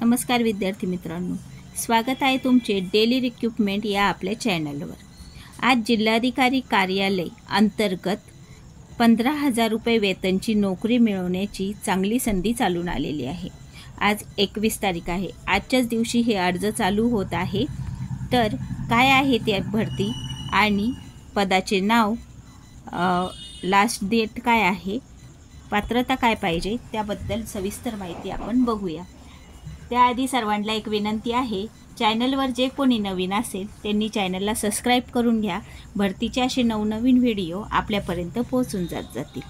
नमस्कार विद्यार्थी मित्रांनो, स्वागत आहे तुमचे डेली रिक्रूटमेंट या आपल्या चॅनलवर। आज जिल्हाधिकारी कार्यालय अंतर्गत 15,000 रुपये वेतनची नोकरी मिळवण्याची चांगली संधी चालून आलेली आहे। आज 21 तारीख आहे। आजच्याच दिवशी हे अर्ज चालू होत आहे। तर काय आहे ते भरती आणि पदाचे नाव, लास्ट डेट काय आहे, पात्रता काय पाहिजे त्याबद्दल सविस्तर माहिती आपण बघूया। त्याआधी सर्वांना एक विनंती आहे, चॅनलवर जे कोणी नवीन असेल त्यांनी चॅनलला सबस्क्राइब करून घ्या। भरतीचे असे नवनवीन व्हिडिओ आपल्यापर्यंत पोहोचून जातील।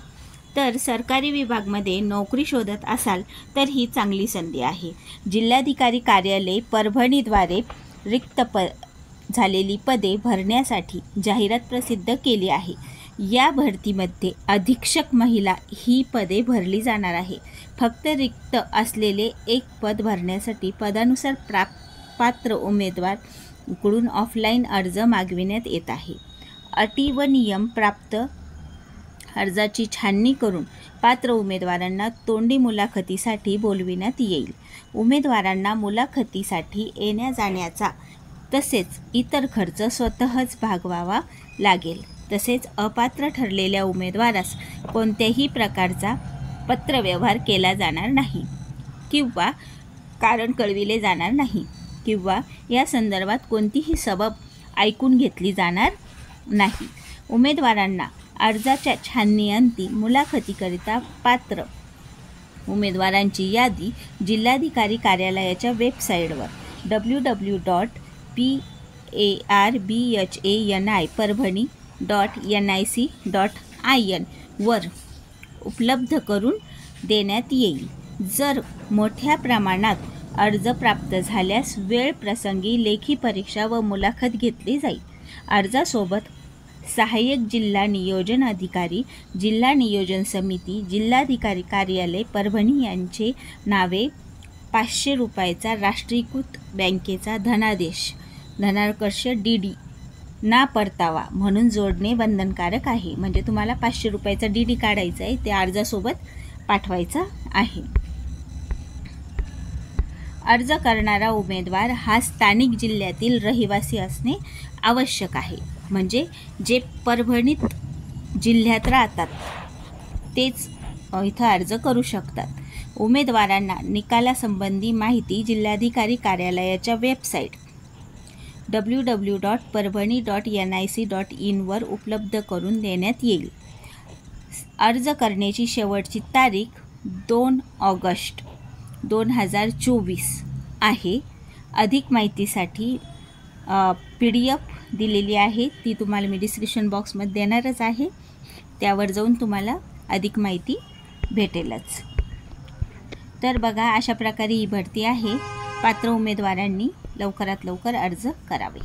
तर सरकारी विभागामध्ये नोकरी शोधत असाल तर ही चांगली संधी आहे। जिल्हाधिकारी कार्यालय परभणीद्वारे रिक्त झालेली पदे भरण्यासाठी जाहिरात प्रसिद्ध केली आहे। या भरतीमध्ये अधीक्षक महिला ही पदे भरली जाणार आहे। फक्त रिक्त असलेले एक पद भरण्यासाठी पदानुसार पात्र उमेदवाराकडून ऑफलाईन अर्ज मागविण्यात येत आहे। अटी व नियम प्राप्त अर्जाची छाननी करून पात्र उमेदवारांना तोंडी मुलाखतीसाठी बोलविण्यात येईल। उमेदवारांना मुलाखतीसाठी येण्या जाण्याचा तसेच इतर खर्च स्वतःच भागवावा लागेल। तसेच अपात्र ठरलेल्या उमेदवारास कोणत्याही प्रकारचा पत्रव्यवहार केला जाणार नाही किंवा कारण कळविले जाणार नाही किंवा या संदर्भात कोणतीही सबब ऐकून घेतली जाणार नाही। उमेदवारांना अर्जाच्या छाननीअंती मुलाखतीकरिता पात्र उमेदवारांची यादी जिल्हाधिकारी कार्यालयाच्या वेबसाईटवर www.phani.parvani.nic.in वर उपलब्ध करून देण्यात येईल। जर मोठ्या प्रमाणात अर्ज प्राप्त झाल्यास वेळ प्रसंगी लेखी परीक्षा व मुलाखत घेतली जाईल। अर्जासोबत सहाय्यक जिल्हा नियोजन अधिकारी, जिल्हा नियोजन समिती, जिल्हाधिकारी कार्यालय परभणी यांचे नावे, 500 रुपयाचा राष्ट्रीयकृत बँकेचा धनाकर्ष DD ना परतावा म्हणून जोडणे बंधनकारक आहे। म्हणजे तुम्हाला 500 रुपयाचा DD काढायचा आहे, ते अर्जासोबत पाठवायचा आहे। अर्ज करणारा उमेदवार हा स्थानिक जिल्ह्यातील रहिवासी असणे आवश्यक आहे। म्हणजे जे परभणीत जिल्ह्यात राहतात तेच इथं अर्ज करू शकतात। उमेदवारांना निकालासंबंधी माहिती जिल्हाधिकारी कार्यालयाच्या वेबसाईट www.parvani.nic.in वर उपलब्ध करून देण्यात येईल। अर्ज करण्याची शेवटची तारीख 2 ऑगस्ट 2024 आहे। अधिक माहितीसाठी PDF दिलेली आहे, ती तुम्हाला मी डिस्क्रिप्शन बॉक्समध्ये देणारच आहे। त्यावर जाऊन तुम्हाला अधिक माहिती भेटेलच। तर बघा, अशा प्रकारे ही भरती आहे। पात्र उमेदवारांनी लवकरात लवकर अर्ज करावे।